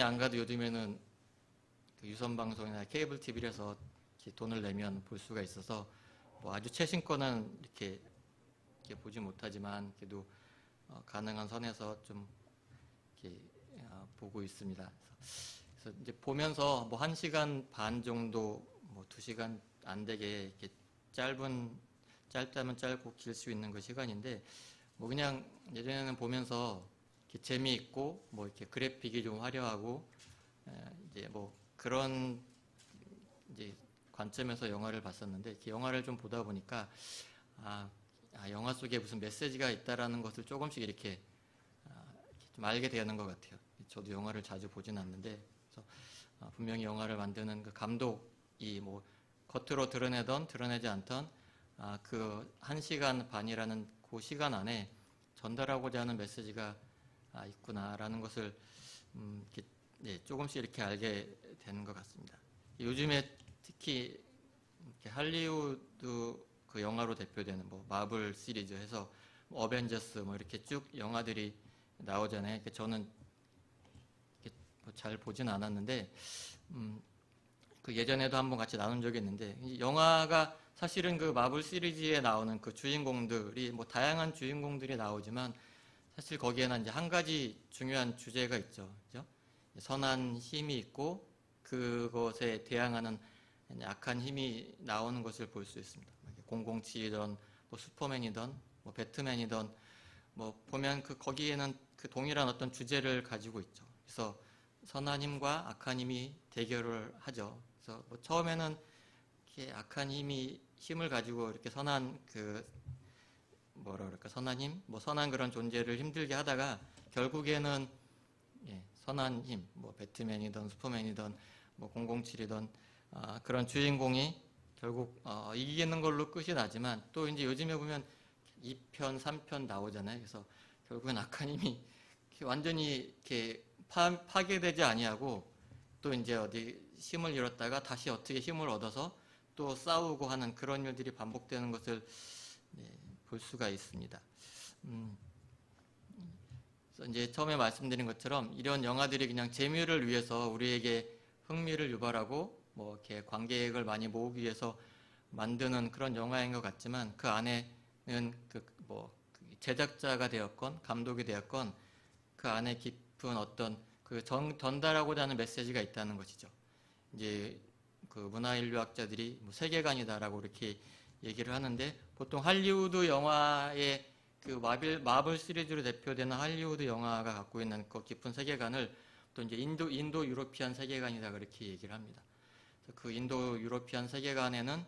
안 가도 요즘에는 그 유선 방송이나 케이블 TV에서 돈을 내면 볼 수가 있어서 뭐 아주 최신 거는 이렇게 보지 못하지만 그래도 가능한 선에서 좀 이렇게 보고 있습니다. 그래서 이제 보면서 뭐 1시간 반 정도, 뭐 2시간 안 되게 이렇게 짧다면 짧고 길 수 있는 그 시간인데, 뭐 그냥 예전에는 보면서 이렇게 재미있고 뭐 이렇게 그래픽이 좀 화려하고 이제 뭐 그런 이제 관점에서 영화를 봤었는데, 이렇게 영화를 좀 보다 보니까 영화 속에 무슨 메시지가 있다라는 것을 조금씩 이렇게 좀 알게 되는 것 같아요. 저도 영화를 자주 보진 않는데, 그래서 분명히 영화를 만드는 그 감독이 뭐 겉으로 드러내지 않던 그 1시간 반이라는 그 시간 안에 전달하고자 하는 메시지가 있구나라는 것을 이렇게, 조금씩 이렇게 알게 되는 것 같습니다. 요즘에 특히 이렇게 할리우드 그 영화로 대표되는 뭐 마블 시리즈 해서 뭐 어벤져스 뭐 이렇게 쭉 영화들이 나오잖아요. 저는 잘 보진 않았는데 그 예전에도 한번 같이 나눈 적이 있는데, 이 영화가 사실은 그 마블 시리즈에 나오는 그 주인공들이 뭐 다양한 주인공들이 나오지만 사실 거기에는 이제 한 가지 중요한 주제가 있죠. 그죠? 선한 힘이 있고 그것에 대항하는 악한 힘이 나오는 것을 볼 수 있습니다. 007이든 뭐 슈퍼맨이든 뭐 배트맨이든 뭐 보면 거기에는 그 동일한 어떤 주제를 가지고 있죠. 그래서 선한 힘과 악한 힘이 대결을 하죠. 그래서 뭐 처음에는 이렇게 악한 힘을 가지고 이렇게 선한 선한 힘, 뭐 선한 그런 존재를 힘들게 하다가 결국에는 선한 힘, 뭐 배트맨이든 슈퍼맨이든 뭐 007이든 그런 주인공이 결국 이기는 걸로 끝이 나지만, 또 이제 요즘에 보면 2편, 3편 나오잖아요. 그래서 결국엔 악한 힘이 완전히 이렇게 파괴되지 아니하고 또 이제 어디 힘을 잃었다가 다시 어떻게 힘을 얻어서 또 싸우고 하는 그런 일들이 반복되는 것을 볼 수가 있습니다. 그래서 이제 처음에 말씀드린 것처럼 이런 영화들이 그냥 재미를 위해서 우리에게 흥미를 유발하고 뭐 이렇게 관객을 많이 모으기 위해서 만드는 그런 영화인 것 같지만, 그 안에는 제작자가 되었건 감독이 되었건 그 안에 깊은 어떤 전달하고자 하는 메시지가 있다는 것이죠. 이제 그 문화인류학자들이 뭐 세계관이다라고 이렇게 얘기를 하는데, 보통 할리우드 영화의 그 마블 시리즈로 대표되는 할리우드 영화가 갖고 있는 그 깊은 세계관을 또 이제 인도 유로피안 세계관이다 그렇게 얘기를 합니다. 그래서 그 인도 유로피안 세계관에는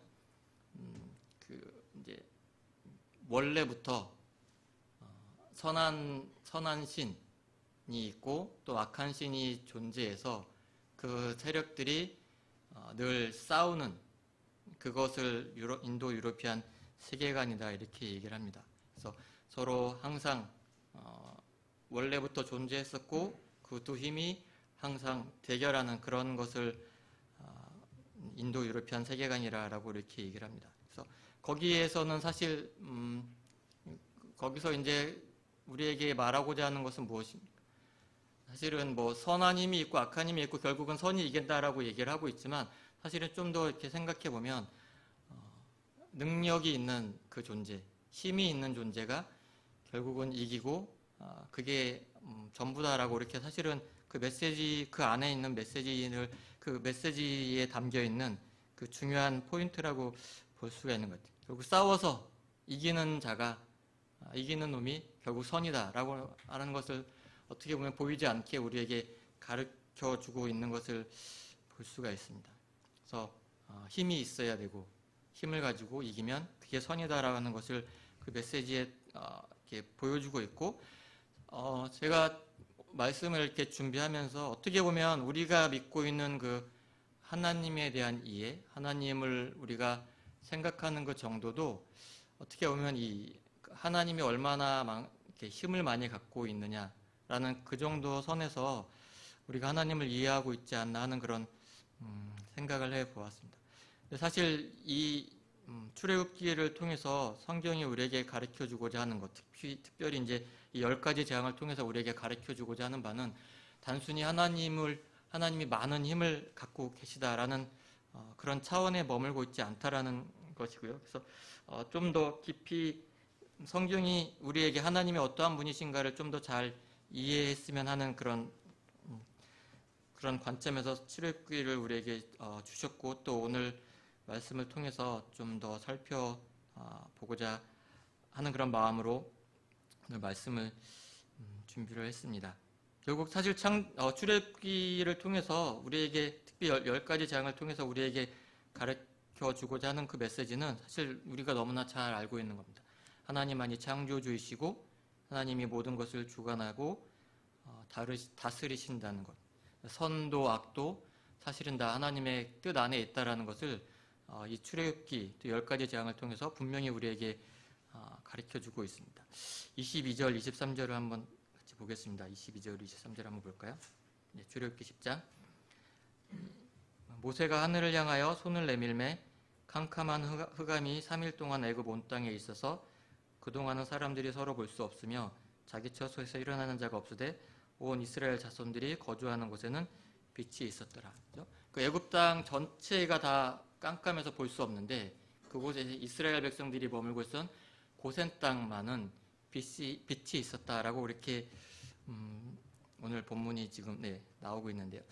이제 원래부터 선한 신이 있고 또 악한 신이 존재해서 그 세력들이 늘 싸우는 그것을 인도 유로피안 세계관이다 이렇게 얘기를 합니다. 그래서 서로 항상 원래부터 존재했었고 그 두 힘이 항상 대결하는 그런 것을 인도 유로피안 세계관이라고 이렇게 얘기를 합니다. 그래서 거기에서는 사실 거기서 이제 우리에게 말하고자 하는 것은 무엇입니까? 사실은 뭐 선한 힘이 있고 악한 힘이 있고 결국은 선이 이긴다라고 얘기를 하고 있지만, 사실은 좀 더 이렇게 생각해 보면 능력이 있는 그 존재, 힘이 있는 존재가 결국은 이기고 그게 전부다라고 이렇게 사실은 그 메시지, 그 안에 있는 메시지를 그 메시지에 담겨 있는 그 중요한 포인트라고 볼 수가 있는 것 같아요. 결국 싸워서 이기는 놈이 결국 선이다라고 하는 것을 어떻게 보면 보이지 않게 우리에게 가르쳐 주고 있는 것을 볼 수가 있습니다. 그래서 힘이 있어야 되고 힘을 가지고 이기면 그게 선이다라는 것을 그 메시지에 이렇게 보여주고 있고, 제가 말씀을 이렇게 준비하면서 어떻게 보면 우리가 믿고 있는 그 하나님에 대한 이해, 하나님을 우리가 생각하는 그 정도도 어떻게 보면 이 하나님이 얼마나 이렇게 힘을 많이 갖고 있느냐라는 그 정도 선에서 우리가 하나님을 이해하고 있지 않나 하는 그런 생각을 해보았습니다. 사실 이 출애굽기를 통해서 성경이 우리에게 가르쳐주고자 하는 것, 특별히 이제 이 10가지 재앙을 통해서 우리에게 가르쳐주고자 하는 바는 단순히 하나님을 하나님이 많은 힘을 갖고 계시다라는 그런 차원에 머물고 있지 않다라는 것이고요. 그래서 좀 더 깊이 성경이 우리에게 하나님이 어떠한 분이신가를 좀 더 잘 이해했으면 하는 그런 관점에서 출애굽기를 우리에게 주셨고, 또 오늘 말씀을 통해서 좀 더 살펴보고자 하는 그런 마음으로 오늘 말씀을 준비를 했습니다. 결국 사실 출애굽기를 통해서 우리에게, 특히 10가지 재앙을 통해서 우리에게 가르쳐주고자 하는 그 메시지는 사실 우리가 너무나 잘 알고 있는 겁니다. 하나님만이 창조주이시고 하나님이 모든 것을 주관하고 다스리신다는 것, 선도 악도 사실은 다 하나님의 뜻 안에 있다라는 것을 이 출애굽기 또 10가지 재앙을 통해서 분명히 우리에게 가르쳐주고 있습니다. 22절, 23절을 한번 같이 보겠습니다. 22절, 23절 한번 볼까요? 네, 출애굽기 10장. 모세가 하늘을 향하여 손을 내밀매 캄캄한 흑암이 3일 동안 애굽 온 땅에 있어서 그동안은 사람들이 서로 볼 수 없으며 자기 처소에서 일어나는 자가 없으되 온 이스라엘 자손들이 거주하는 곳에는 빛이 있었더라. 그 애굽 땅 전체가 다 깜깜해서 볼 수 없는데 그곳에 이스라엘 백성들이 머물고 있던 고센 땅만은 빛이 있었다라고 이렇게 오늘 본문이 지금 나오고 있는데요.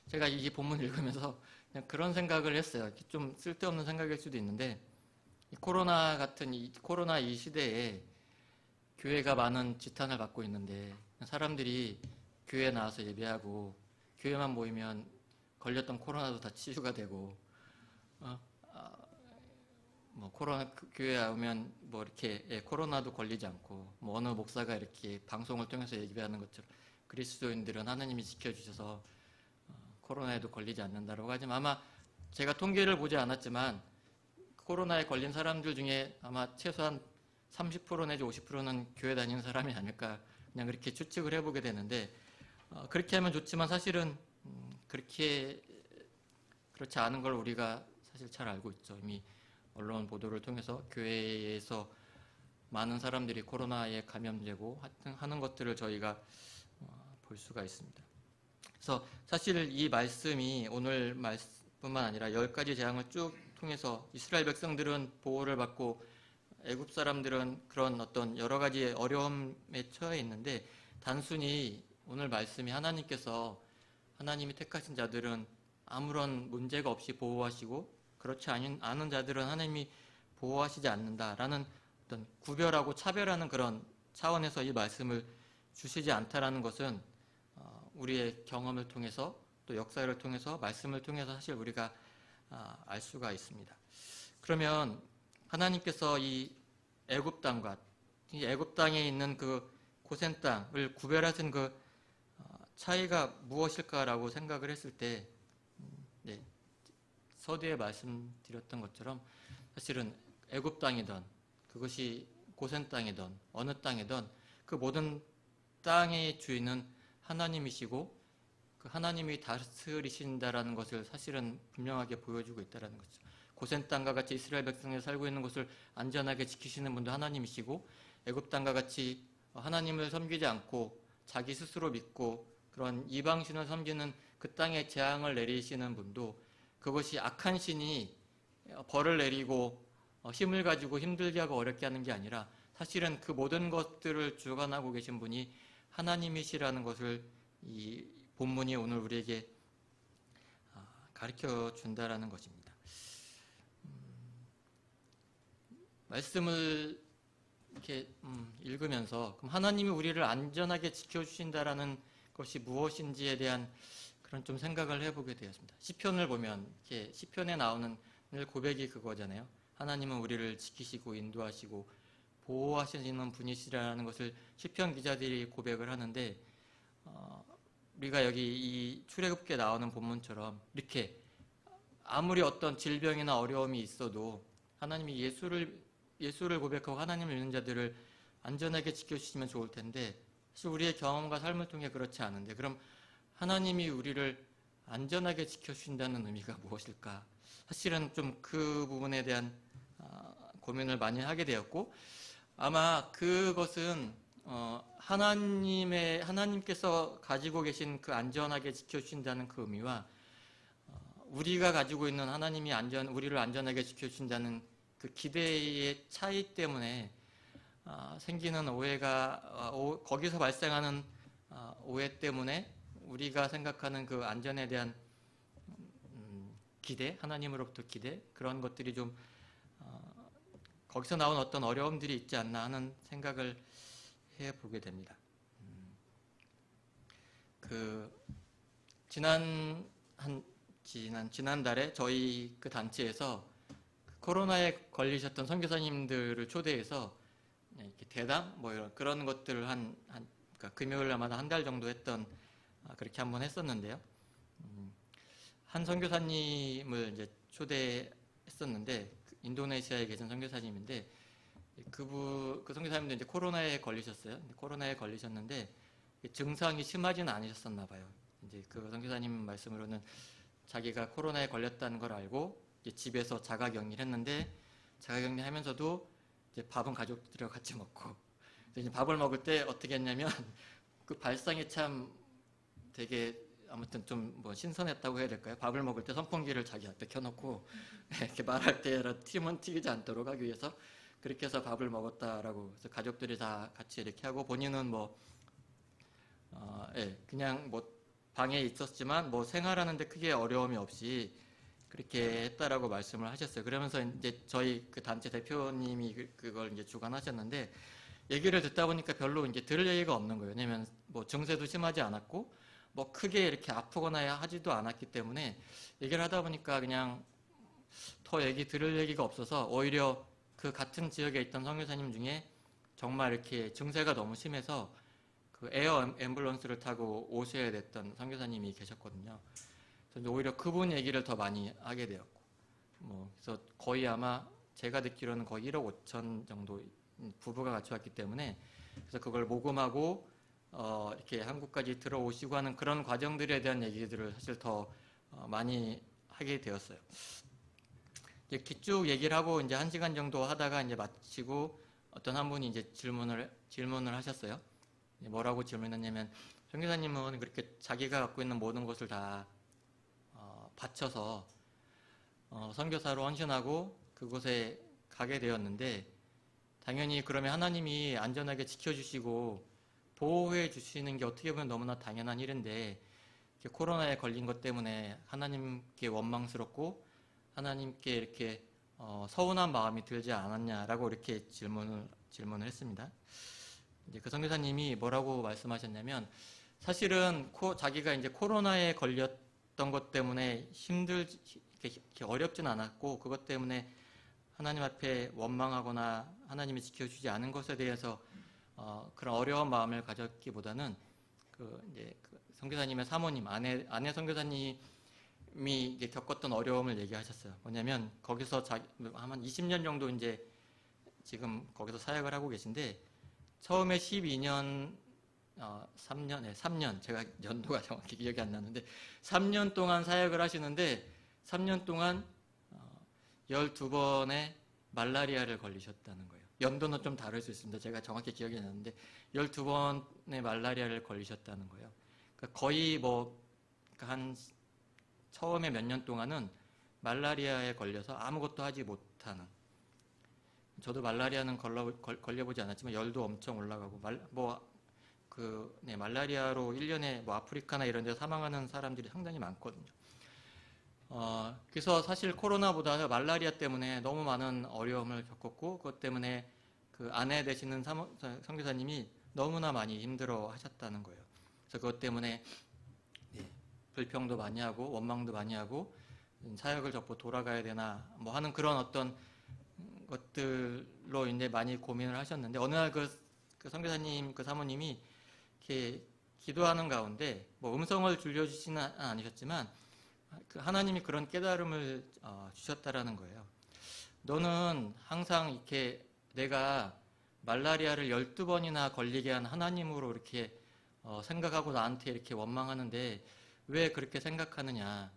제가 이 본문을 읽으면서 그냥 그런 생각을 했어요. 좀 쓸데없는 생각일 수도 있는데 코로나 이 시대에 교회가 많은 지탄을 받고 있는데 사람들이 교회에 나와서 예배하고 교회만 모이면 걸렸던 코로나도 다 치유가 되고 코로나 교회에 오면 이렇게 코로나도 걸리지 않고 어느 목사가 이렇게 방송을 통해서 예배하는 것처럼 그리스도인들은 하나님이 지켜주셔서 코로나에도 걸리지 않는다라고 하지만 아마 제가 통계를 보지 않았지만 코로나에 걸린 사람들 중에 아마 최소한 30% 내지 50%는 교회 다니는 사람이 아닐까 그냥 그렇게 추측을 해보게 되는데 그렇게 하면 좋지만 사실은 그렇지 않은 걸 우리가 사실 잘 알고 있죠. 이미 언론 보도를 통해서 교회에서 많은 사람들이 코로나에 감염되고 하는 것들을 저희가 볼 수가 있습니다. 그래서 사실 이 말씀이 오늘 말씀뿐만 아니라 10가지 재앙을 쭉 통해서 이스라엘 백성들은 보호를 받고 애굽 사람들은 그런 어떤 여러 가지의 어려움에 처해 있는데 단순히 오늘 말씀이 하나님이 택하신 자들은 아무런 문제가 없이 보호하시고 그렇지 않은 자들은 하나님이 보호하시지 않는다라는 어떤 구별하고 차별하는 그런 차원에서 이 말씀을 주시지 않다라는 것은 우리의 경험을 통해서 또 역사를 통해서 말씀을 통해서 사실 우리가 알 수가 있습니다. 그러면 하나님께서 이 애굽 땅과 이 애굽 땅에 있는 그 고센 땅을 구별하신 그 차이가 무엇일까라고 생각을 했을 때 서두에 말씀드렸던 것처럼 사실은 애굽 땅이든 그것이 고센 땅이든 어느 땅이든 그 모든 땅의 주인은 하나님이시고 그 하나님이 다스리신다라는 것을 사실은 분명하게 보여주고 있다는 거죠. 고센 땅과 같이 이스라엘 백성이 살고 있는 곳을 안전하게 지키시는 분도 하나님이시고 애굽 땅과 같이 하나님을 섬기지 않고 자기 스스로 믿고 그런 이방신을 섬기는 그 땅에 재앙을 내리시는 분도 그것이 악한 신이 벌을 내리고 힘을 가지고 힘들게 하고 어렵게 하는 게 아니라 사실은 그 모든 것들을 주관하고 계신 분이 하나님이시라는 것을 이 본문이 오늘 우리에게 가르쳐 준다라는 것입니다. 말씀을 이렇게 읽으면서 그럼 하나님이 우리를 안전하게 지켜주신다라는 것이 무엇인지에 대한 그런 좀 생각을 해보게 되었습니다. 시편을 보면 이렇게 시편에 나오는 고백이 그거잖아요. 하나님은 우리를 지키시고 인도하시고 보호하시는 분이시라는 것을 시편 기자들이 고백을 하는데 우리가 여기 이 출애굽기에 나오는 본문처럼 이렇게 아무리 어떤 질병이나 어려움이 있어도 하나님이 예수를 고백하고 하나님을 믿는 자들을 안전하게 지켜주시면 좋을 텐데 사실 우리의 경험과 삶을 통해 그렇지 않은데 그럼 하나님이 우리를 안전하게 지켜주신다는 의미가 무엇일까? 사실은 좀 그 부분에 대한 고민을 많이 하게 되었고 아마 그것은 하나님께서 가지고 계신 그 안전하게 지켜주신다는 그 의미와 우리가 가지고 있는 우리를 안전하게 지켜주신다는 그 기대의 차이 때문에 생기는 오해가 거기서 발생하는 오해 때문에 우리가 생각하는 그 안전에 대한 기대, 하나님으로부터 기대, 그런 것들이 좀 거기서 나온 어떤 어려움들이 있지 않나 하는 생각을 해보게 됩니다. 지난달에 저희 그 단체에서 코로나에 걸리셨던 선교사님들을 초대해서 이렇게 대담 그런 것들을 그러니까 금요일마다 한 달 정도 했던 그렇게 한번 했었는데요. 한 선교사님을 이제 초대했었는데 인도네시아에 계신 선교사님인데 그 선교사님도 이제 코로나에 걸리셨어요. 코로나에 걸리셨는데 증상이 심하지는 않으셨었나 봐요. 이제 그 선교사님 말씀으로는 자기가 코로나에 걸렸다는 걸 알고 이제 집에서 자가격리를 했는데 자가격리하면서도 이제 밥은 가족들이랑 같이 먹고 이제 밥을 먹을 때 어떻게 했냐면 그 발상이 참 되게 아무튼 좀 뭐 신선했다고 해야 될까요? 밥을 먹을 때 선풍기를 자기 앞에 켜놓고 이렇게 말할 때 튀면 튀기지 않도록 하기 위해서 그렇게 해서 밥을 먹었다라고. 그래서 가족들이 다 같이 이렇게 하고 본인은 그냥 방에 있었지만 생활하는데 크게 어려움이 없이 그렇게 했다라고 말씀을 하셨어요. 그러면서 이제 저희 그 단체 대표님이 그걸 이제 주관하셨는데 얘기를 듣다 보니까 별로 이제 들을 얘기가 없는 거예요. 왜냐면 증세도 심하지 않았고 크게 이렇게 아프거나 하지도 않았기 때문에 얘기를 하다 보니까 그냥 더 들을 얘기가 없어서 오히려 그 같은 지역에 있던 선교사님 중에 정말 이렇게 증세가 너무 심해서 그 에어 앰뷸런스를 타고 오셔야 됐던 선교사님이 계셨거든요. 그래서 오히려 그분 얘기를 더 많이 하게 되었고, 그래서 거의 아마 제가 듣기로는 거의 1억 5천 정도 부부가 같이 왔기 때문에 그래서 그걸 모금하고 이렇게 한국까지 들어오시고 하는 그런 과정들에 대한 얘기들을 사실 더 많이 하게 되었어요. 이제 쭉 얘기를 하고 이제 1시간 정도 하다가 이제 마치고 어떤 한 분이 이제 질문을 하셨어요. 뭐라고 질문했냐면 선교사님은 그렇게 자기가 갖고 있는 모든 것을 다 바쳐서 선교사로 헌신하고 그곳에 가게 되었는데 당연히 그러면 하나님이 안전하게 지켜주시고 보호해 주시는 게 어떻게 보면 너무나 당연한 일인데 코로나에 걸린 것 때문에 하나님께 원망스럽고 하나님께 이렇게 서운한 마음이 들지 않았냐라고 이렇게 질문을 했습니다. 이제 그 선교사님이 뭐라고 말씀하셨냐면 사실은 자기가 이제 코로나에 걸렸던 것 때문에 이렇게 어렵진 않았고 그것 때문에 하나님 앞에 원망하거나 하나님이 지켜주지 않은 것에 대해서 그런 어려운 마음을 가졌기보다는 이제 그 선교사님의 사모님 아내 선교사님이 이제 겪었던 어려움을 얘기하셨어요. 뭐냐면 거기서 한 20년 정도 이제 지금 거기서 사역을 하고 계신데 처음에 12년 3년 제가 연도가 정확히 기억이 안 나는데 3년 동안 사역을 하시는데 3년 동안 12번의 말라리아를 걸리셨다는 거예요. 연도는 좀 다를 수 있습니다. 제가 정확히 기억이 안 나는데 12번의 말라리아를 걸리셨다는 거예요. 그러니까 거의 그러니까 처음에 몇 년 동안은 말라리아에 걸려서 아무것도 하지 못하는, 저도 말라리아는 걸려보지 않았지만 열도 엄청 올라가고 말라리아로 1년에 아프리카나 이런 데 사망하는 사람들이 상당히 많거든요. 그래서 사실 코로나보다 말라리아 때문에 너무 많은 어려움을 겪었고 그것 때문에 그 아내 되시는 선교사님이 너무나 많이 힘들어 하셨다는 거예요. 그래서 그것 때문에 불평도 많이 하고 원망도 많이 하고 사역을 접고 돌아가야 되나 하는 그런 어떤 것들로 이제 많이 고민을 하셨는데 어느 날 그 선교사님 그 사모님이 이렇게 기도하는 가운데 음성을 들려주지는 않으셨지만 그 하나님이 그런 깨달음을 주셨다라는 거예요. 너는 항상 이렇게 내가 말라리아를 12번이나 걸리게 한 하나님으로 이렇게 생각하고 나한테 이렇게 원망하는데 왜 그렇게 생각하느냐?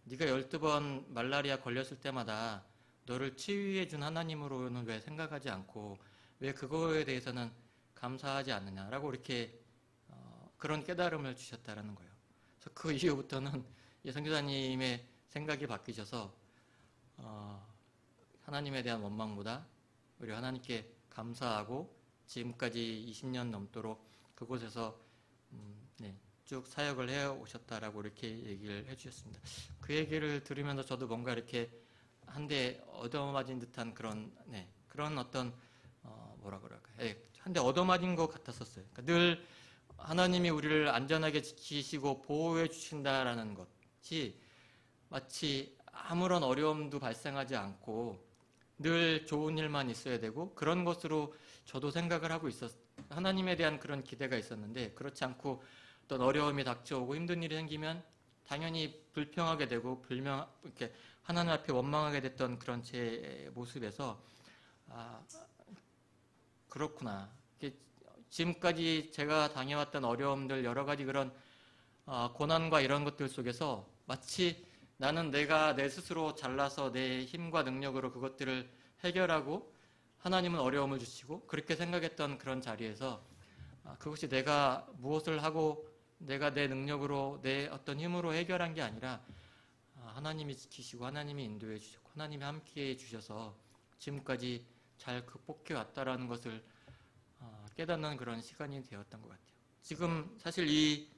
네가 12번 말라리아 걸렸을 때마다 너를 치유해 준 하나님으로는 왜 생각하지 않고 왜 그거에 대해서는 감사하지 않느냐라고 이렇게 그런 깨달음을 주셨다라는 거예요. 그래서 그 이후부터는 이 선교사님의 생각이 바뀌셔서 하나님에 대한 원망보다 우리 하나님께 감사하고 지금까지 20년 넘도록 그곳에서 쭉 사역을 해오셨다라고 이렇게 얘기를 해주셨습니다. 그 얘기를 들으면서 저도 뭔가 이렇게 한 대 얻어맞은 듯한 그런 어떤 뭐라 그럴까, 한 대 얻어맞은 것 같았었어요. 그러니까 늘 하나님이 우리를 안전하게 지키시고 보호해 주신다라는 것이 마치 아무런 어려움도 발생하지 않고 늘 좋은 일만 있어야 되고 그런 것으로 저도 생각을 하고 하나님에 대한 그런 기대가 있었는데, 그렇지 않고 어떤 어려움이 닥쳐오고 힘든 일이 생기면 당연히 불평하게 되고 이렇게 하나님 앞에 원망하게 됐던 그런 제 모습에서 그렇구나. 지금까지 제가 당해왔던 어려움들, 여러 가지 그런 고난과 이런 것들 속에서 마치 나는 내가 내 스스로 잘나서 내 힘과 능력으로 그것들을 해결하고 하나님은 어려움을 주시고 그렇게 생각했던 그런 자리에서 그것이 내가 무엇을 하고 내가 내 능력으로 내 어떤 힘으로 해결한 게 아니라 하나님이 지키시고 하나님이 인도해 주셨고 하나님이 함께해 주셔서 지금까지 잘 극복해 왔다라는 것을 깨닫는 그런 시간이 되었던 것 같아요. 지금 사실 이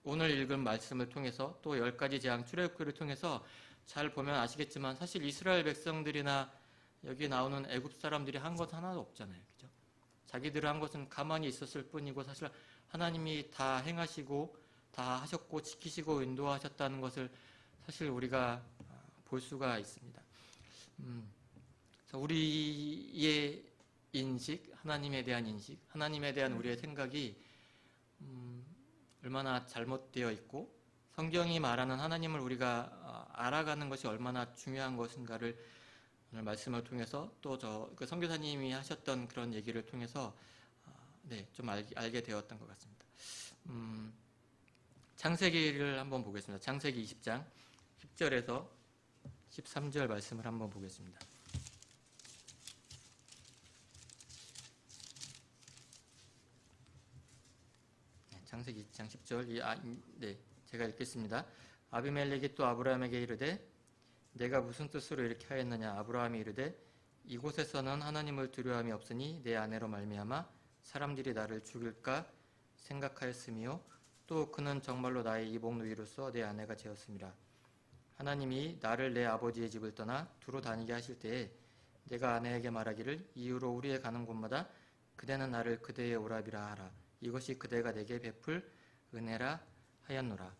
오늘 읽은 말씀을 통해서 또 10가지 재앙 출애굽기를 통해서 잘 보면 아시겠지만 사실 이스라엘 백성들이나 여기 나오는 애굽 사람들이 한 것 하나도 없잖아요. 그죠? 자기들이 한 것은 가만히 있었을 뿐이고 사실 하나님이 다 행하시고 다 하셨고 지키시고 인도하셨다는 것을 사실 우리가 볼 수가 있습니다. 그래서 우리의 인식, 하나님에 대한 인식, 하나님에 대한 우리의 생각이 얼마나 잘못되어 있고 성경이 말하는 하나님을 우리가 알아가는 것이 얼마나 중요한 것인가를 오늘 말씀을 통해서 또 그 선교사님이 하셨던 그런 얘기를 통해서 좀 알게 되었던 것 같습니다. 창세기를 한번 보겠습니다. 창세기 20장 10절에서 13절 말씀을 한번 보겠습니다. 창세기 20장 10절 제가 읽겠습니다. 아비멜렉이 또 아브라함에게 이르되 내가 무슨 뜻으로 이렇게 하였느냐. 아브라함이 이르되 이곳에서는 하나님을 두려움이 없으니 내 아내로 말미암아 사람들이 나를 죽일까 생각하였으며 또 그는 정말로 나의 이복 누이로서 내 아내가 되었음이라. 하나님이 나를 내 아버지의 집을 떠나 두루 다니게 하실 때에 내가 아내에게 말하기를 이후로 우리의 가는 곳마다 그대는 나를 그대의 오라비라 하라. 이것이 그대가 내게 베풀 은혜라 하였노라.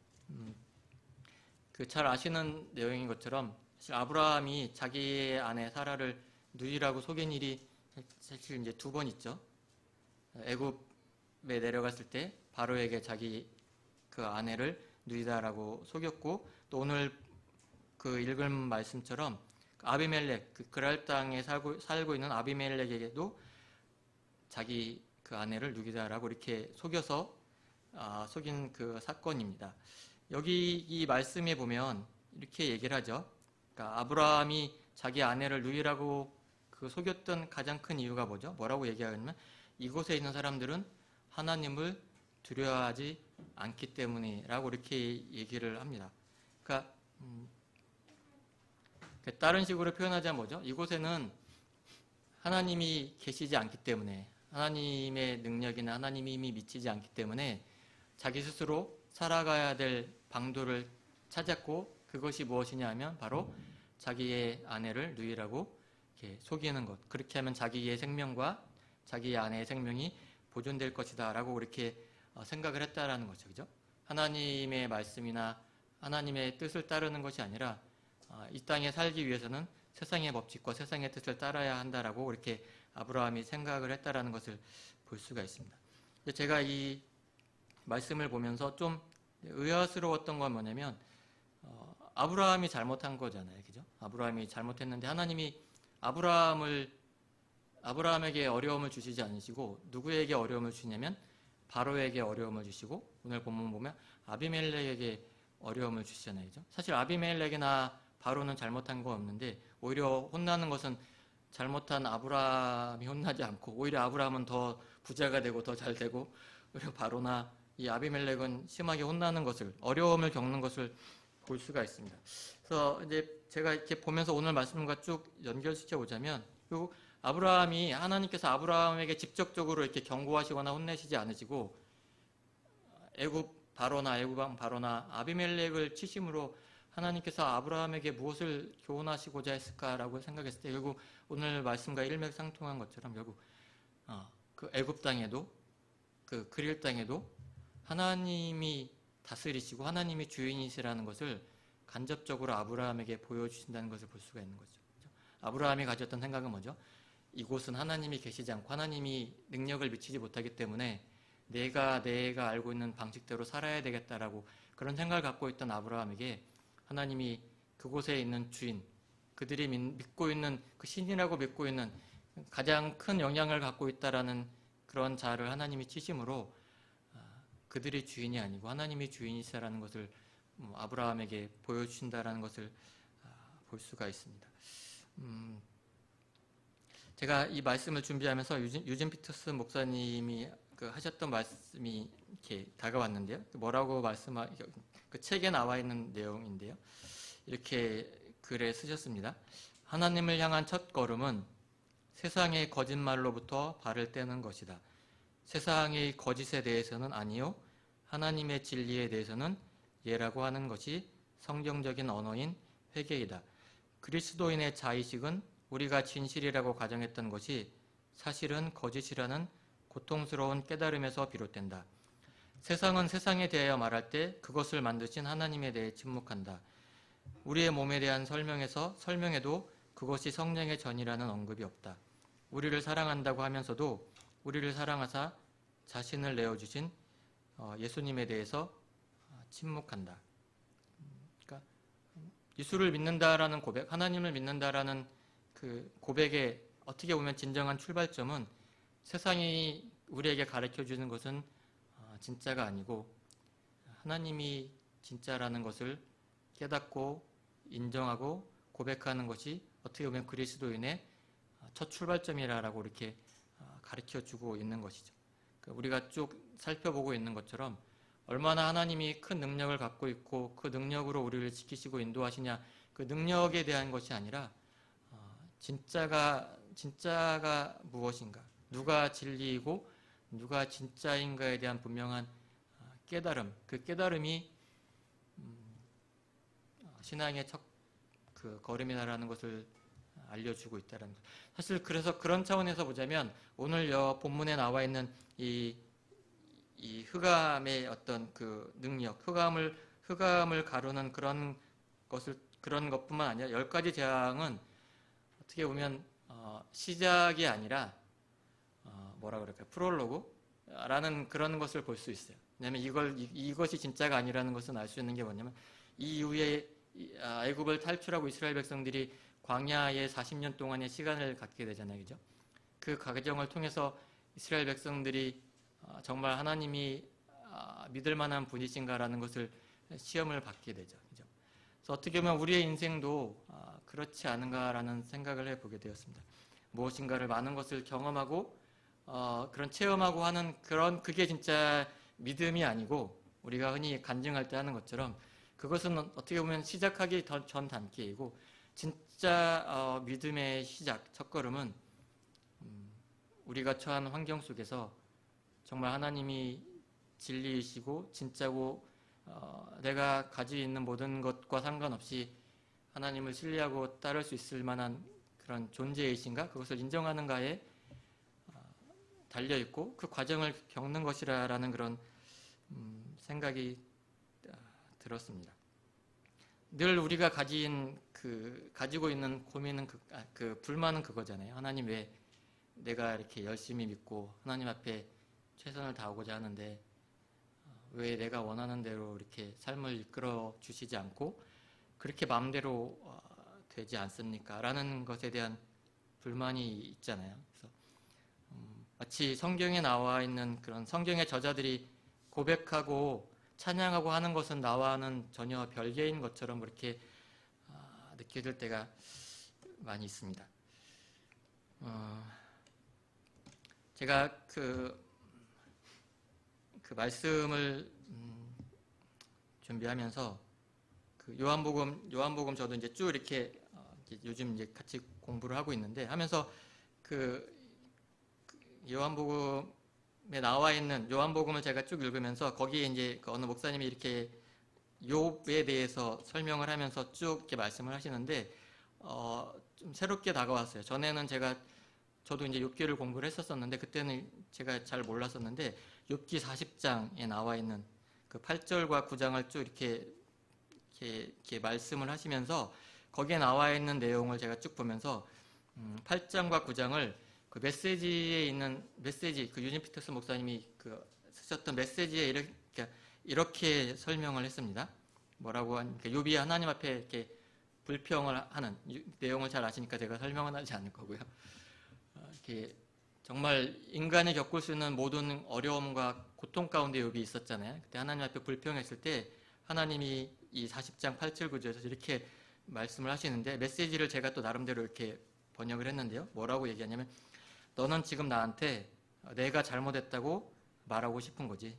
잘 아시는 내용인 것처럼 사실 아브라함이 자기의 아내 사라를 누이라고 속인 일이 사실 이제 2번 있죠. 애굽에 내려갔을 때 바로에게 자기 그 아내를 누이다라고 속였고, 또 오늘 그 읽은 말씀처럼 아비멜렉, 그 그랄 땅에 살고 있는 아비멜렉에게도 자기 그 아내를 누이다라고 이렇게 속여서 속인 그 사건입니다. 여기 이 말씀에 보면 이렇게 얘기를 하죠. 그러니까 아브라함이 자기 아내를 누이라고 그 속였던 가장 큰 이유가 뭐죠? 뭐라고 얘기하냐면 이곳에 있는 사람들은 하나님을 두려워하지 않기 때문이라고 이렇게 얘기를 합니다. 그러니까 다른 식으로 표현하자면 뭐죠? 이곳에는 하나님이 계시지 않기 때문에, 하나님의 능력이나 하나님의 힘이 미치지 않기 때문에 자기 스스로 살아가야 될 방도를 찾았고, 그것이 무엇이냐 하면 바로 자기의 아내를 누이라고 이렇게 속이는 것. 그렇게 하면 자기의 생명과 자기의 아내의 생명이 보존될 것이다 라고 이렇게 생각을 했다라는 거죠. 그죠? 하나님의 말씀이나 하나님의 뜻을 따르는 것이 아니라 이 땅에 살기 위해서는 세상의 법칙과 세상의 뜻을 따라야 한다라고 이렇게 아브라함이 생각을 했다라는 것을 볼 수가 있습니다. 제가 이 말씀을 보면서 좀 의아스러웠던 건 뭐냐면 아브라함이 잘못한 거잖아요. 그죠? 아브라함이 잘못했는데 하나님이 아브라함에게 어려움을 주시지 않으시고 누구에게 어려움을 주냐면 바로에게 어려움을 주시고, 오늘 본문 보면 아비멜렉에게 어려움을 주시잖아요. 그죠? 사실 아비멜렉이나 바로는 잘못한 거 없는데 오히려 혼나는 것은 잘못한 아브라함이 혼나지 않고 오히려 아브라함은 더 부자가 되고 더 잘 되고, 그리고 바로나 이 아비멜렉은 심하게 혼나는 것을, 어려움을 겪는 것을 볼 수가 있습니다. 그래서 이제 제가 이렇게 보면서 오늘 말씀과 쭉 연결시켜 보자면, 그리고 아브라함이, 하나님께서 아브라함에게 직접적으로 이렇게 경고하시거나 혼내시지 않으시고 애굽 바로나, 애굽 왕 바로나 아비멜렉을 치심으로 하나님께서 아브라함에게 무엇을 교훈하시고자 했을까라고 생각했을 때, 결국 오늘 말씀과 일맥상통한 것처럼 결국 그 애굽 땅에도, 그 그릴 땅에도 하나님이 다스리시고 하나님이 주인이시라는 것을 간접적으로 아브라함에게 보여주신다는 것을 볼 수가 있는 거죠. 아브라함이 가졌던 생각은 뭐죠? 이곳은 하나님이 계시지 않고 하나님이 능력을 미치지 못하기 때문에 내가 알고 있는 방식대로 살아야 되겠다라고 그런 생각을 갖고 있던 아브라함에게 하나님이 그곳에 있는 주인, 그들이 믿고 있는 그 신이라고 믿고 있는 가장 큰 영향을 갖고 있다라는 그런 자를 하나님이 치심으로 그들이 주인이 아니고 하나님이 주인이시라는 것을 아브라함에게 보여주신다라는 것을 볼 수가 있습니다. 제가 이 말씀을 준비하면서 유진 피터스 목사님이 하셨던 말씀이 이렇게 다가왔는데요. 뭐라고 그 책에 나와 있는 내용인데요. 이렇게 글에 쓰셨습니다. 하나님을 향한 첫 걸음은 세상의 거짓말로부터 발을 떼는 것이다. 세상의 거짓에 대해서는 아니요, 하나님의 진리에 대해서는 예라고 하는 것이 성경적인 언어인 회개이다. 그리스도인의 자의식은 우리가 진실이라고 가정했던 것이 사실은 거짓이라는 고통스러운 깨달음에서 비롯된다. 세상은 세상에 대하여 말할 때 그것을 만드신 하나님에 대해 침묵한다. 우리의 몸에 대한 설명에도 그것이 성령의 전이라는 언급이 없다. 우리를 사랑한다고 하면서도 우리를 사랑하사 자신을 내어주신 예수님에 대해서 침묵한다. 그러니까 예수를 믿는다라는 고백, 하나님을 믿는다라는 그 고백의 어떻게 보면 진정한 출발점은 세상이 우리에게 가르쳐주는 것은 진짜가 아니고 하나님이 진짜라는 것을 깨닫고 인정하고 고백하는 것이 어떻게 보면 그리스도인의 첫 출발점이라고 이렇게 가르쳐주고 있는 것이죠. 우리가 쭉 살펴보고 있는 것처럼 얼마나 하나님이 큰 능력을 갖고 있고 그 능력으로 우리를 지키시고 인도하시냐, 그 능력에 대한 것이 아니라 진짜가 무엇인가, 누가 진리이고 누가 진짜인가에 대한 분명한 깨달음, 그 깨달음이 신앙의 첫 그 걸음이다라는 것을 알려주고 있다는 것. 사실 그래서 그런 차원에서 보자면 오늘 본문에 나와 있는 이 흑암의 어떤 그 능력, 흑암을 가루는 그런 것뿐만 아니라 10가지 재앙은 어떻게 보면 시작이 아니라 뭐라 그럴까요? 프롤로그라는 그런 것을 볼 수 있어요. 왜냐하면 이것이 진짜가 아니라는 것은 알 수 있는 게 뭐냐면 이 이후에 애굽을 탈출하고 이스라엘 백성들이 광야에 40년 동안의 시간을 갖게 되잖아요. 그죠? 그 과정을 통해서 이스라엘 백성들이 정말 하나님이 믿을 만한 분이신가라는 것을 시험을 받게 되죠. 그죠? 그래서 어떻게 보면 우리의 인생도 그렇지 않은가라는 생각을 해보게 되었습니다. 무엇인가를 많은 것을 경험하고 그런 체험하고 하는 그게 진짜 믿음이 아니고 우리가 흔히 간증할 때 하는 것처럼 그것은 어떻게 보면 시작하기 전 단계이고 진짜 믿음의 시작, 첫걸음은 우리가 처한 환경 속에서 정말 하나님이 진리이시고 진짜고 내가 가지고 있는 모든 것과 상관없이 하나님을 신뢰하고 따를 수 있을 만한 그런 존재이신가? 그것을 인정하는가에 달려있고 그 과정을 겪는 것이라는 그런 생각이 들었습니다. 늘 우리가 가지고 있는 고민은 불만은 그거잖아요. 하나님 왜 내가 이렇게 열심히 믿고 하나님 앞에 최선을 다하고자 하는데 왜 내가 원하는 대로 이렇게 삶을 이끌어 주시지 않고 그렇게 마음대로 되지 않습니까? 라는 것에 대한 불만이 있잖아요. 그래서 마치 성경에 나와 있는 그런 성경의 저자들이 고백하고 찬양하고 하는 것은 나와는 전혀 별개인 것처럼 그렇게 느껴질 때가 많이 있습니다. 제가 그 말씀을 준비하면서 그 요한복음 저도 이제 쭉 이렇게 이제 요즘 이제 같이 공부를 하고 있는데 하면서 그 요한복음에 나와 있는 요한복음을 제가 쭉 읽으면서 거기에 이제 그 어느 목사님이 이렇게 욥에 대해서 설명을 하면서 쭉 이렇게 말씀을 하시는데 좀 새롭게 다가왔어요. 전에는 저도 이제 욥기를 공부를 했었었는데 그때는 제가 잘 몰랐었는데 욥기 40장에 나와 있는 그 8절과 9장을 쭉 이렇게 말씀을 하시면서 거기에 나와 있는 내용을 제가 쭉 보면서 8장과 9장을 그 메시지에 있는 메시지 그 유진 피터스 목사님이 그 쓰셨던 메시지에 이렇게 설명을 했습니다. 뭐라고 하니까 욥이 하나님 앞에 이렇게 불평을 하는 내용을 잘 아시니까 제가 설명은 하지 않을 거고요. 이렇게 정말 인간이 겪을 수 있는 모든 어려움과 고통 가운데 욥이 있었잖아요. 그때 하나님 앞에 불평했을 때 하나님이 이 40장 8절 9절에서 이렇게 말씀을 하시는데 메시지를 제가 또 나름대로 이렇게 번역을 했는데요. 뭐라고 얘기하냐면 너는 지금 나한테 내가 잘못했다고 말하고 싶은 거지.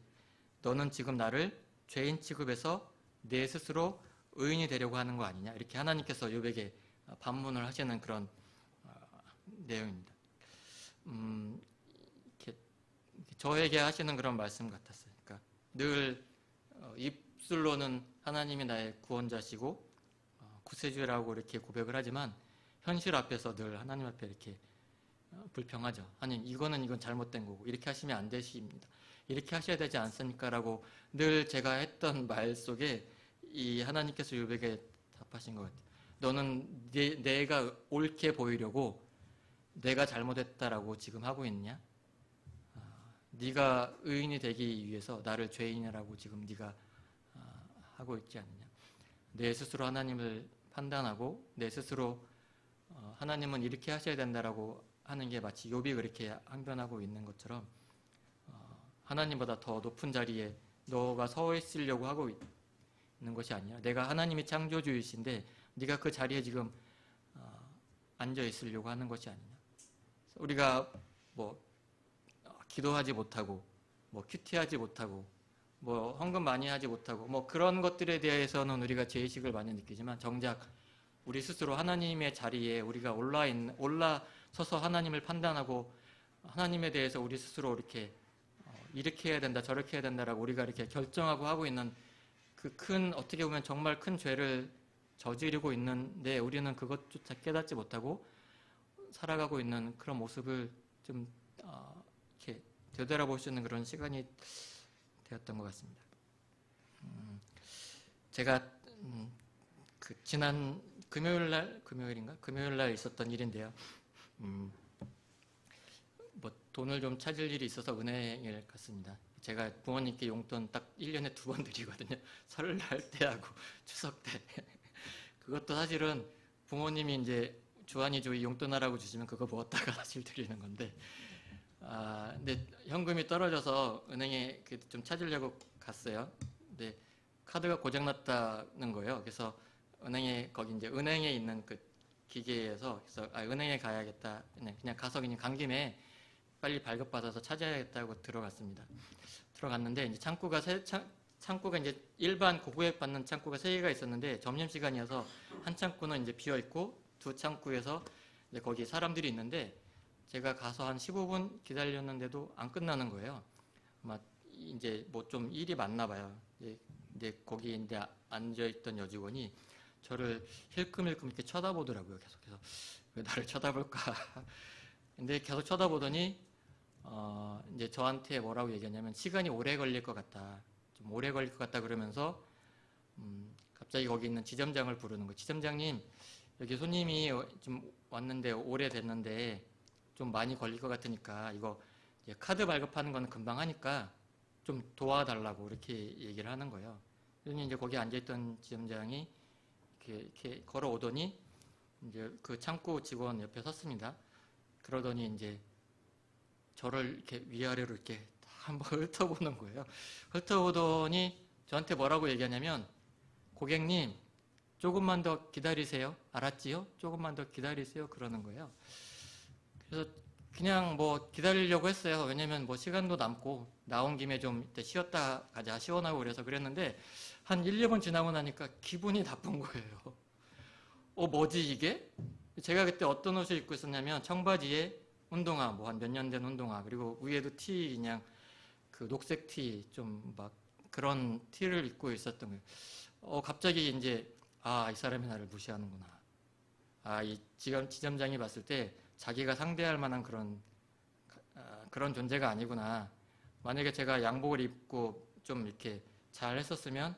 너는 지금 나를 죄인 취급해서 내 스스로 의인이 되려고 하는 거 아니냐. 이렇게 하나님께서 욥에게 반문을 하시는 그런 내용입니다. 이렇게 저에게 하시는 그런 말씀 같았어요. 그러니까 늘 입술로는 하나님이 나의 구원자시고 구세주라고 이렇게 고백을 하지만 현실 앞에서 늘 하나님 앞에 이렇게 불평하죠. 하나님 이건 잘못된 거고 이렇게 하시면 안 되십니다. 이렇게 하셔야 되지 않습니까? 라고 늘 제가 했던 말 속에 이 하나님께서 욥에게 답하신 것 같아요. 너는 내가 옳게 보이려고 내가 잘못했다라고 지금 하고 있냐? 네가 의인이 되기 위해서 나를 죄인이라고 지금 네가 하고 있지 않느냐? 내 스스로 하나님을 판단하고 내 스스로 하나님은 이렇게 하셔야 된다라고 하는 게 마치 욥이 그렇게 항변하고 있는 것처럼 하나님보다 더 높은 자리에 너가 서 있으려고 하고 있는 것이 아니라 내가 하나님이 창조주이신데 네가 그 자리에 지금 앉아 있으려고 하는 것이 아니냐. 우리가 뭐 기도하지 못하고 뭐 큐티하지 못하고 뭐 헌금 많이 하지 못하고 뭐 그런 것들에 대해서는 우리가 죄의식을 많이 느끼지만 정작 우리 스스로 하나님의 자리에 우리가 올라서서 하나님을 판단하고 하나님에 대해서 우리 스스로 이렇게 해야 된다 저렇게 해야 된다라고 우리가 이렇게 결정하고 하고 있는 그 큰 어떻게 보면 정말 큰 죄를 저지르고 있는데 우리는 그것조차 깨닫지 못하고 살아가고 있는 그런 모습을 좀 이렇게 되돌아볼 수 있는 그런 시간이 되었던 것 같습니다. 제가 그 지난 금요일 날 있었던 일인데요. 뭐 돈을 좀 찾을 일이 있어서 은행을 갔습니다. 제가 부모님께 용돈 딱 1년에 2번 드리거든요. 설날 때하고 추석 때. 그것도 사실은 부모님이 이제 주한이 용돈 하라고 주시면 그거 모았다가 사실 드리는 건데 근데 현금이 떨어져서 은행에 좀 찾으려고 갔어요. 근데 카드가 고장났다는 거예요. 그래서 거기 이제 은행에 있는 그 기계에서 그래서 은행에 가야겠다. 그냥 가서 그냥 간 김에 빨리 발급받아서 찾아야겠다고 들어갔습니다. 들어갔는데 이제 창구가 이제 일반 고구액 받는 창구가 3개가 있었는데 점심시간이어서 한 창구는 이제 비어 있고 두 창구에서 이제 거기 사람들이 있는데 제가 가서 한 15분 기다렸는데도 안 끝나는 거예요. 아마 이제 뭐 좀 일이 많나 봐요. 이제 거기 이제 앉아있던 여직원이 저를 힐끔힐끔 이렇게 쳐다보더라고요. 계속해서 왜 나를 쳐다볼까? 근데 계속 쳐다보더니 이제 저한테 뭐라고 얘기하냐면 시간이 오래 걸릴 것 같다. 좀 오래 걸릴 것 같다 그러면서 갑자기 거기 있는 지점장을 부르는 거예요. 지점장님 여기 손님이 좀 왔는데 오래 됐는데 좀 많이 걸릴 것 같으니까 이거 이제 카드 발급하는 거는 금방 하니까 좀 도와달라고 이렇게 얘기를 하는 거예요. 그러니 이제 거기 앉아있던 지점장이 이렇게 걸어오더니 이제 그 창구 직원 옆에 섰습니다. 그러더니 이제 저를 이렇게 위아래로 이렇게 한번 훑어보는 거예요. 훑어보더니 저한테 뭐라고 얘기하냐면 고객님 조금만 더 기다리세요. 알았지요? 조금만 더 기다리세요. 그러는 거예요. 그래서 그냥 뭐 기다리려고 했어요. 왜냐면 뭐 시간도 남고 나온 김에 좀 이때 쉬었다 가자 시원하고 그래서 그랬는데 한 1, 2번 지나고 나니까 기분이 나쁜 거예요. 뭐지 이게? 제가 그때 어떤 옷을 입고 있었냐면 청바지에 운동화, 뭐 한 몇 년 된 운동화, 그리고 위에도 티 그냥 그 녹색 티 좀 막 그런 티를 입고 있었던 거예요. 갑자기 이제 이 사람이 나를 무시하는구나. 이 지점장이 봤을 때 자기가 상대할 만한 그런 존재가 아니구나. 만약에 제가 양복을 입고 좀 이렇게 잘 했었으면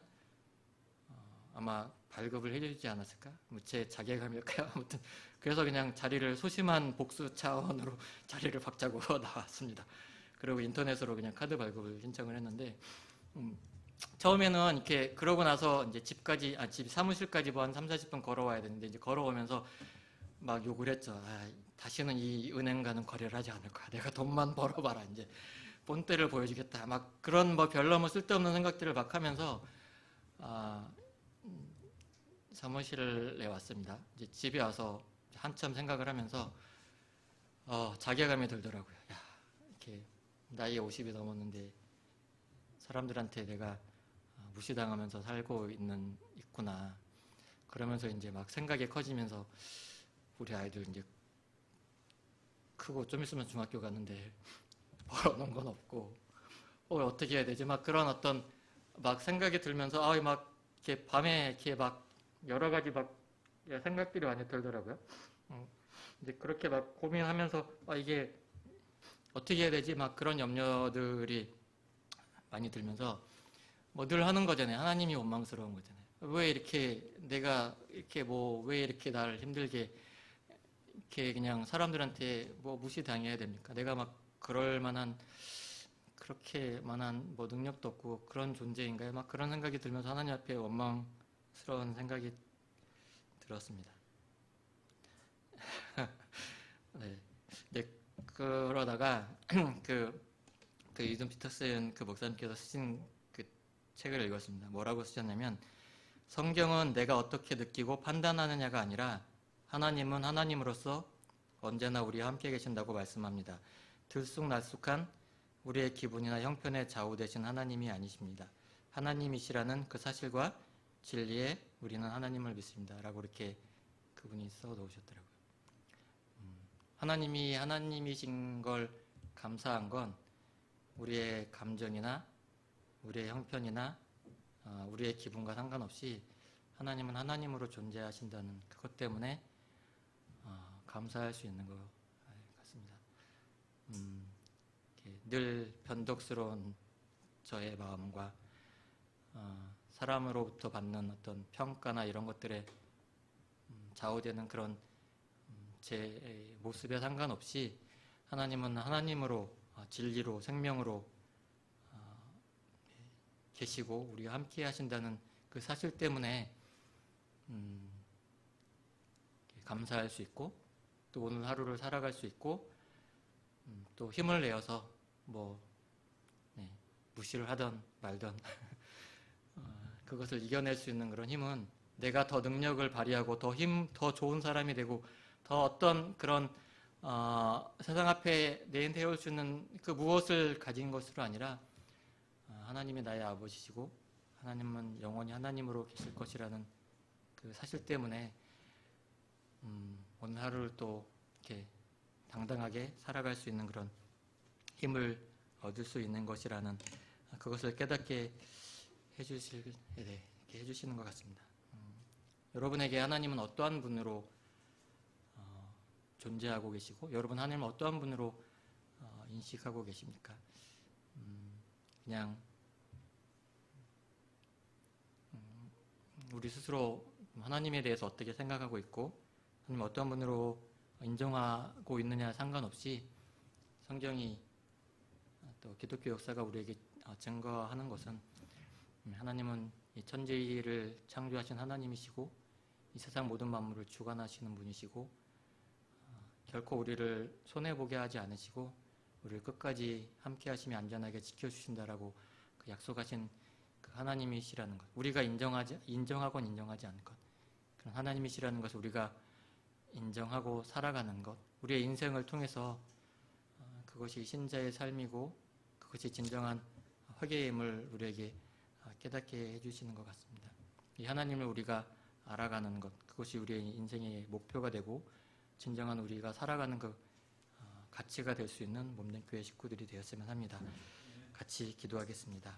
아마 발급을 해주지 않았을까? 뭐 제 자괴감일까요? 아무튼 그래서 그냥 자리를 소심한 복수 차원으로 자리를 박차고 나왔습니다. 그리고 인터넷으로 그냥 카드 발급을 신청을 했는데 처음에는 이렇게 그러고 나서 이제 집 사무실까지 뭐 한 3, 40분 걸어와야 되는데 이제 걸어오면서 막 욕을 했죠. 다시는 이 은행과는 거래를 하지 않을 거야. 내가 돈만 벌어봐라. 이제 본때를 보여주겠다. 막 그런 뭐 별로 쓸데없는 생각들을 막 하면서 사무실에 왔습니다. 이제 집에 와서 한참 생각을 하면서 자괴감이 들더라고요. 이렇게 나이 50이 넘었는데 사람들한테 내가 무시당하면서 살고 있구나. 그러면서 이제 막 생각이 커지면서 우리 아이들 이제 크고 좀 있으면 중학교 가는데 벌어놓은 건 없고 어떻게 해야 되지? 막 그런 어떤 막 생각이 들면서 막 이렇게 밤에 이렇게 막 여러 가지 막 생각들이 많이 들더라고요. 이제 그렇게 막 고민하면서 이게 어떻게 해야 되지? 막 그런 염려들이 많이 들면서 뭐 늘 하는 거잖아요. 하나님이 원망스러운 거잖아요. 왜 이렇게 내가 이렇게 왜 이렇게 나를 힘들게 이렇게 그냥 사람들한테 뭐 무시당해야 됩니까? 내가 막 그렇게 만한 뭐 능력도 없고 그런 존재인가요? 막 그런 생각이 들면서 하나님 앞에 원망스러운 생각이 들었습니다. 네. 그러다가 그 유든 피터슨 그 목사님께서 쓰신 그 책을 읽었습니다. 뭐라고 쓰셨냐면 성경은 내가 어떻게 느끼고 판단하느냐가 아니라 하나님은 하나님으로서 언제나 우리와 함께 계신다고 말씀합니다. 들쑥날쑥한 우리의 기분이나 형편에 좌우되신 하나님이 아니십니다. 하나님이시라는 그 사실과 진리에 우리는 하나님을 믿습니다. 라고 이렇게 그분이 써 놓으셨더라고요. 하나님이 하나님이신 걸 감사한 건 우리의 감정이나 우리의 형편이나 우리의 기분과 상관없이 하나님은 하나님으로 존재하신다는 그것 때문에 감사할 수 있는 것 같습니다. 늘 변덕스러운 저의 마음과 사람으로부터 받는 어떤 평가나 이런 것들에 좌우되는 그런 제 모습에 상관없이 하나님은 하나님으로 진리로 생명으로 계시고 우리와 함께 하신다는 그 사실 때문에 감사할 수 있고 또 오늘 하루를 살아갈 수 있고 또 힘을 내어서 무시를 하던 말던 그것을 이겨낼 수 있는 그런 힘은 내가 더 능력을 발휘하고 더 좋은 사람이 되고 더 어떤 그런 세상 앞에 내세울 수 있는 그 무엇을 가진 것으로 아니라 하나님이 나의 아버지시고 하나님은 영원히 하나님으로 계실 것이라는 그 사실 때문에 오늘 하루를 또 이렇게 당당하게 살아갈 수 있는 그런 힘을 얻을 수 있는 것이라는 그것을 깨닫게 해주시는 것 같습니다. 여러분에게 하나님은 어떠한 분으로 존재하고 계시고 여러분 하나님은 어떠한 분으로 인식하고 계십니까? 그냥 우리 스스로 하나님에 대해서 어떻게 생각하고 있고 하나님 어떠한 분으로 인정하고 있느냐 상관없이 성경이 또 기독교 역사가 우리에게 증거하는 것은 하나님은 이 천지를 창조하신 하나님이시고 이 세상 모든 만물을 주관하시는 분이시고 결코 우리를 손해보게 하지 않으시고 우리를 끝까지 함께 하시며 안전하게 지켜주신다라고 그 약속하신 그 하나님이시라는 것, 우리가 인정하건 인정하지 않은 것, 그런 하나님이시라는 것을 우리가 인정하고 살아가는 것, 우리의 인생을 통해서 그것이 신자의 삶이고 그것이 진정한 회개임을 우리에게 깨닫게 해주시는 것 같습니다. 이 하나님을 우리가 알아가는 것, 그것이 우리의 인생의 목표가 되고 진정한 우리가 살아가는 그 가치가 될 수 있는 몸된 교회 식구들이 되었으면 합니다. 같이 기도하겠습니다.